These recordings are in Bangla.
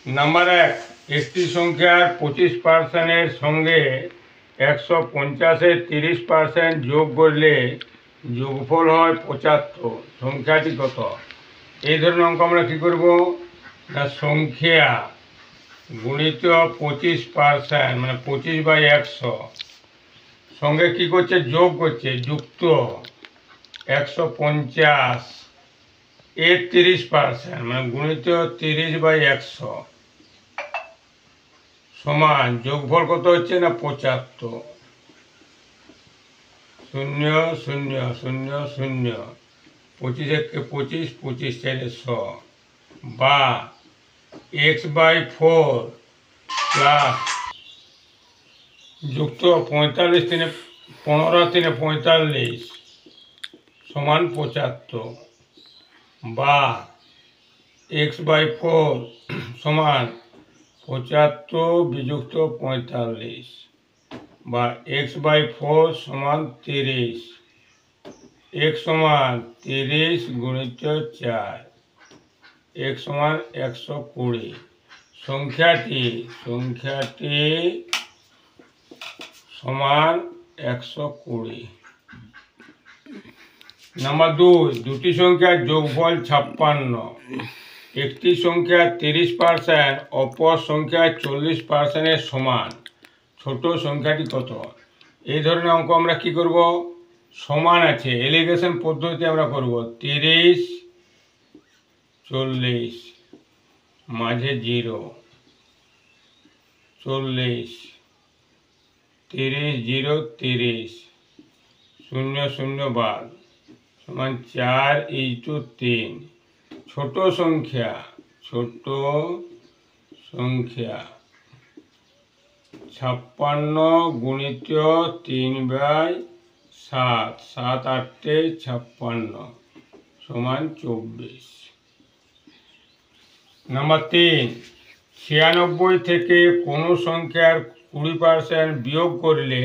নাম্বার 1, একটি সংখ্যার 25% সঙ্গে 150-এর 30% যোগ করলে যোগফল হয় 75। সংখ্যাটি কত? এই ধরনের অঙ্ক আমরা কী করব না, সংখ্যা গুণিত 25% মানে 25/100 সঙ্গে কী করছে, যোগ করছে, যুক্ত 150 এর 30% মানে গুণিত 30/100 সমান যোগফল কত হচ্ছে না 75। 0 0 0 0 25 1 25 25 4 100 বা x/4 প্লাস যুক্ত 45 3 15 3 45 সমান 75 বা x/4 সমান 75 বিযুক্ত 45 বা x/4 সমান 30, x সমান 30 গুণিত 4, x সমান 120। সংখ্যাটি সমান 120। নাম্বার 2, দুটি সংখ্যার যোগফল 56। একটি সংখ্যা 30% অপর সংখ্যা 40%-এর সমান। ছোট সংখ্যাটি কত? এই ধরনের অঙ্ক আমরা কি করব, সমান আছে এলিগেশন পদ্ধতি আমরা করব। 30 40 মাঝে 0, 40 30 0 30 0 0 বাদ সমান 4/3। ছোট সংখ্যা 56 গুণিত 3/7 7 8 56 সমান 24। নাম্বার 3, 96 থেকে কোনো সংখ্যার 20% বিয়োগ করলে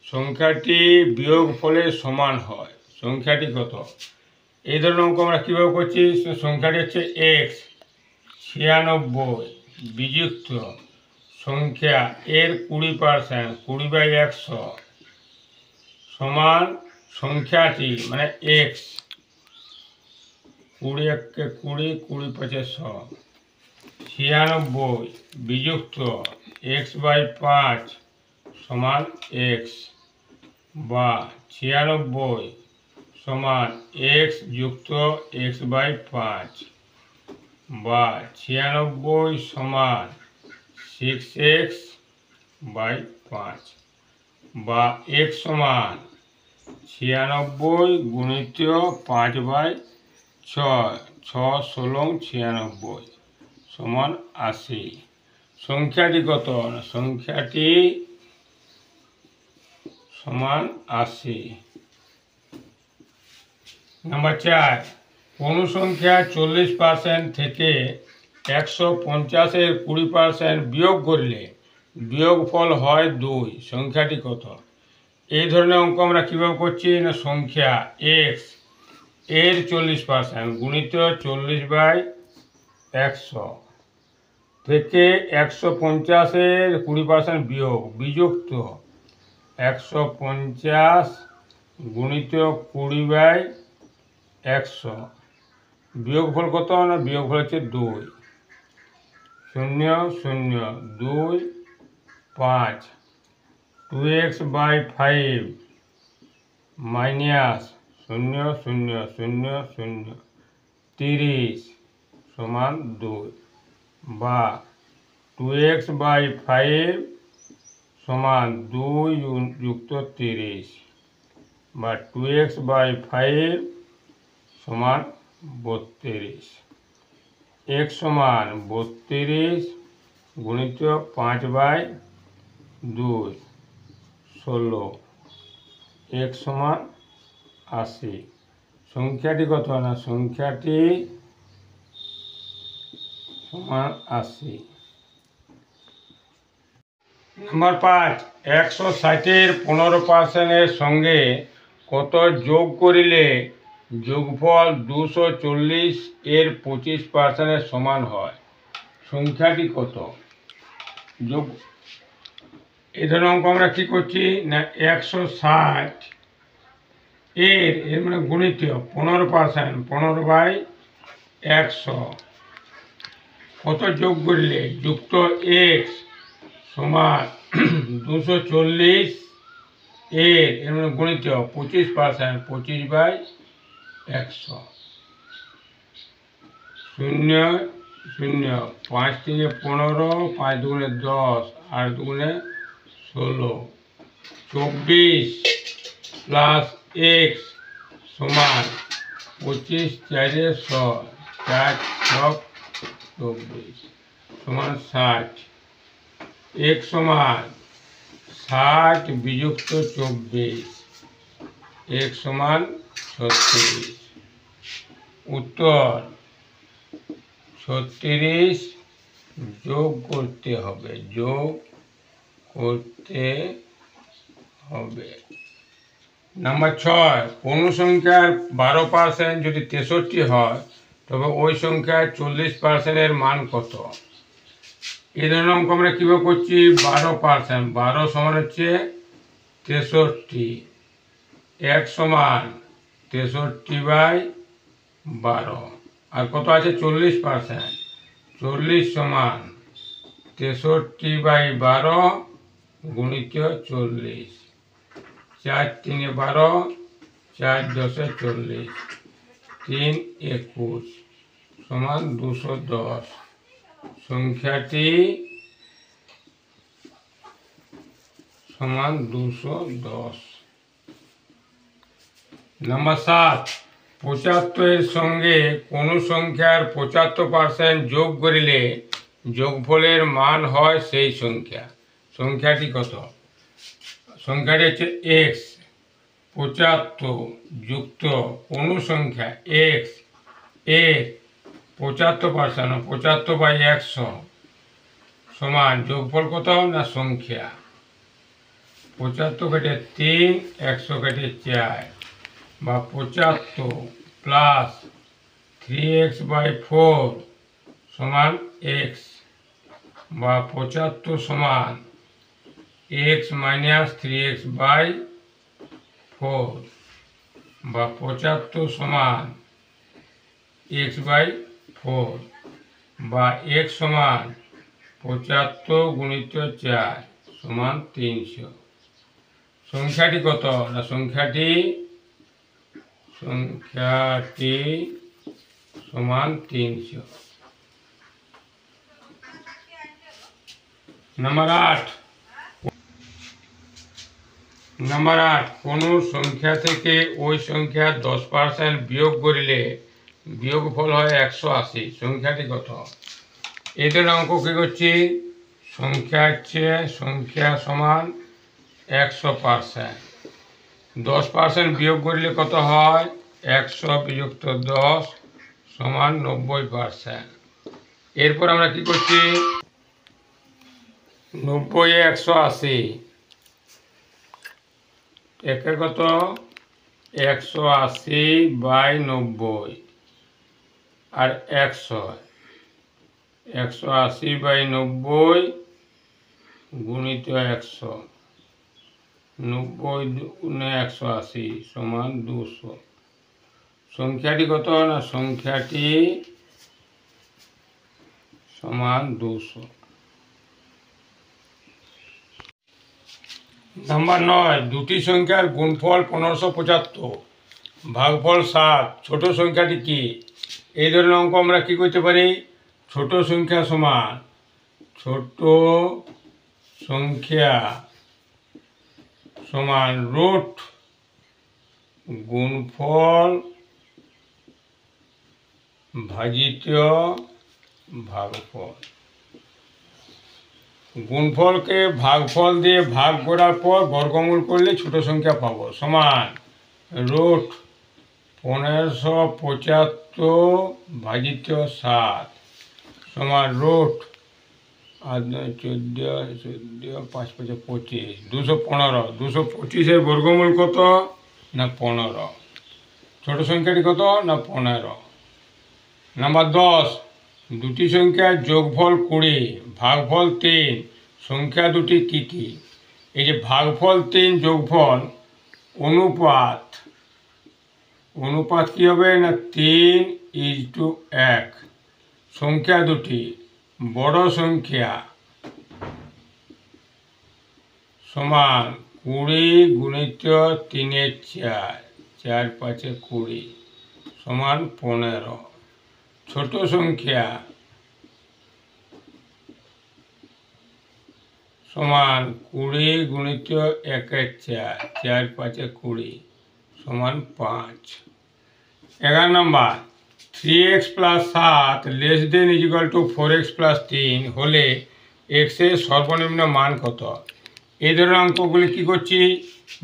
সংখ্যাটি বিয়োগফলের সমান হয়। সংখ্যাটি কত? এই ধরনের অঙ্ক আমরা কীভাবে করছি, সংখ্যাটি হচ্ছে x, 96 বিযুক্ত সংখ্যা এর 20% 20/100 সমান সংখ্যাটি মানে x, 20 1 20 20 5 100 96 বিযুক্ত x/5 সমান x বা 96 সমান x যুক্ত x/5 বা 96 সমান 6x/5 বা x সমান 96 গুণিত 5/6 6 16 96 সমান 80। সংখ্যাটি কত? সংখ্যাটি সমান 80। নাম্বার 4, কোনো সংখ্যা 40% থেকে 150-এর 20% বিয়োগ করলে বিয়োগফল হয় 2। সংখ্যাটি কত? এই ধরনের অঙ্ক আমরা কীভাবে করছি না, সংখ্যা x এর 40% গুণিত 40/100 থেকে 150-এর 20% বিয়োগ বিযুক্ত 150 গুণিত 20/100 বিয়োগফল কত না, বিয়োগফল হচ্ছে 2 0 0 2 5 2x/5 মাইনাস 0 0 0 0 30 সমান 2 বা 2x/5 সমান 2 যুক্ত 30 বা 2x/5 সমান 32। x সমান 32 গুণিত 5/2 16, x সমান 80। সংখ্যাটি কত না, সংখ্যাটি সমান 80। নাম্বার 5, 160-এর 15%-এর সঙ্গে কত যোগ করিলে যোগফল 240-এর 25%-এর সমান হয়। সংখ্যাটি কত? যোগ এই ধরনের অঙ্ক আমরা কী করছি না 160 এর মানে গুণিত 15%, 15/100 কত যোগ করলে যুক্ত x সমান 240 এর মানে গুণিত 25%, 25/100 0 0 5 3 15 5 2 10 8 2 16 24 প্লাস x সমান 25 4 100 4 6 24 সমান 60 x সমান 60 বিযুক্ত 24 x সমান 36 উত্তর 36 যোগ করতে হবে নাম্বার 6 কোনো সংখ্যার 12% যদি 63 হয় তবে ওই সংখ্যার 40%-এর মান কত? এই ধরনের অঙ্ক আমরা কীভাবে করছি 12%, 12 সমান হচ্ছে 63, এক সমান 63/12 আর কত আছে 40%, 40 সমান 63/12 গুণিত 40, 4 3 12, 4 10 40, 3 21 সমান 210 সংখ্যাটি সমান 210। নাম্বার 7 75-এর সঙ্গে কোনো সংখ্যার 75% যোগ করিলে যোগফলের মান হয় সেই সংখ্যাটি কত? সংখ্যাটি হচ্ছে x 75 যুক্ত কোনো সংখ্যা x এর 75%, 75/100 সমান যোগফল কত না সংখ্যা 75 কেটে 3, 100 কেটে 4 বা 75 প্লাস 3x/4 সমান x বা 75 সমান x মাইনাস 3x/4 বা 75 সমান x/4 বা x সমান 75 গুণিত 4 সমান 300 সংখ্যাটি কত না সংখ্যাটি সমান 300। নাম্বার 8 কোনো সংখ্যা থেকে ওই সংখ্যা 10% বিয়োগ করিলে বিয়োগফল হয় 180 সংখ্যাটি কত? এই ধরনের অঙ্ক কী করছি সংখ্যা সমান 100%, 10% বিয়োগ করলে কত হয় 100 বিযুক্ত 10 সমান 90%। এরপর আমরা কি করছি 90 180 একে কত 180/90 আর 180/90 গুণিত 100, 90 × 180 সমান 200 সংখ্যাটি কত না সংখ্যাটি সমান 200। নাম্বার 9 দুটি সংখ্যার গুণফল 1575 ভাগফল 7 ছোট সংখ্যাটি কি? এই ধরনের অঙ্ক আমরা কি করতে পারি ছোট সংখ্যা সমান রুট গুণফল ভাজিত ভাগফল। গুণফলকে ভাগফল দিয়ে ভাগ করার পর বর্গমূল করলে ছোট সংখ্যা পাবো সমান রুট 1575 ভাজিত 7 সমান রুট 14 5 5 25 215 225-এর বর্গমূল কত না 15 ছোট সংখ্যাটি কত না 15। নাম্বার 10 দুটি সংখ্যার যোগফল 20, ভাগফল 3, সংখ্যা দুটি কী কী? এই যে ভাগফল 3 যোগফল অনুপাত, অনুপাত কী হবে না 3:1। সংখ্যা দুটি বড় সংখ্যা সমান 20 গুণিত 3 4, 4 5 20 সমান 15। ছোট সংখ্যা সমান 20 গুণিত 1 4, 4 5 20 সমান 5। 11 নম্বর, 3x + 7 ≤ 4x + 3 হলে x এর সর্বনিম্ন মান কত? এই ধরনের অঙ্কগুলি কী করছি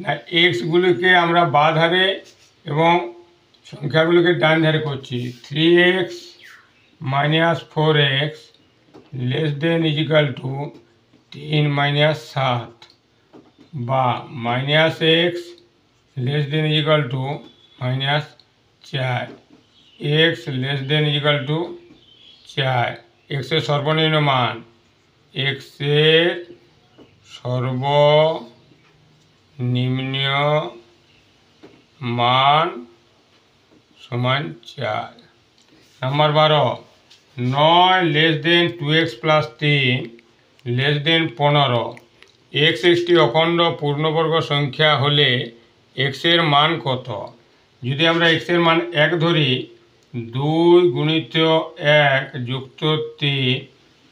না, এক্সগুলিকে আমরা বাঁ ধারে এবং সংখ্যাগুলিকে ডান ধারে করছি। 3x - 4x <= 3 - 7 বা -x <= -4, x <= 4। x এর সর্বনিম্ন মান, x এর সর্বনিম্ন মান সমান 4। Number 12, 9 <= 2x + 3 15। x একটি অখণ্ড পূর্ণবর্গ সংখ্যা হলে x এর মান কত? যদি আমরা x এর মান 1 ধরি, 2 গুণিত 1 যুক্ত 3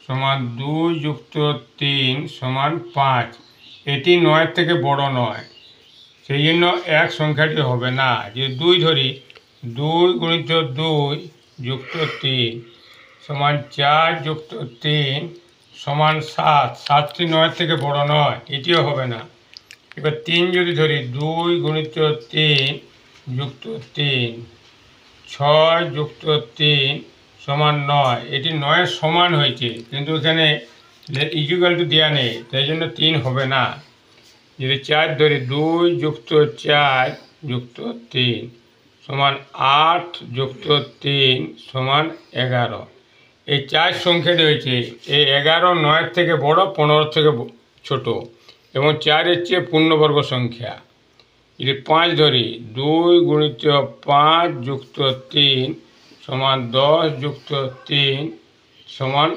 সমান 2 যুক্ত 3 সমান 5। এটি 9 থেকে বড় নয়, সেই জন্য 1 সংখ্যাটি হবে না। যে 2 ধরি, 2 গুণিত 2 যুক্ত 3 সমান 4 যুক্ত 3 সমান 7। 7টি 9 থেকে বড় নয়, এটিও হবে না। এবার 3 যদি ধরি, 2 গুণিত 3 যুক্ত 3 6 যুক্ত 3 সমান 9। এটি 9 সমান হয়েছে, কিন্তু এখানে ইকুয়াল টু দেওয়া নেই, তাই জন্য 3 হবে না। যদি 4 ধরি, 2 যুক্ত 4 যুক্ত 3 সমান 8 যুক্ত 3 সমান 11। এই 4 সংখ্যাটি হয়েছে, এই 11 9 থেকে বড়, 15 থেকে ছোট এবং 4 এর চেয়ে পূর্ণবর্গ সংখ্যা। যদি 5 ধরি, 2 গুণিত 5 যুক্ত 3 সমান 10 যুক্ত 3 সমান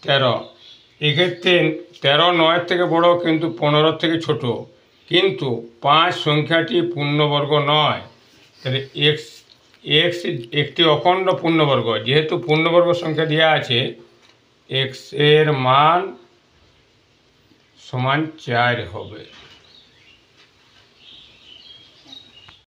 13। এক্ষেত্রে 13 9 থেকে বড় কিন্তু 15 থেকে ছোট, কিন্তু 5 সংখ্যাটি পূর্ণবর্গ নয়। তাহলে এক্স একটি অখণ্ড পূর্ণবর্গ, যেহেতু পূর্ণবর্গ সংখ্যা দেওয়া আছে, x এর মান সমান 4 হবে।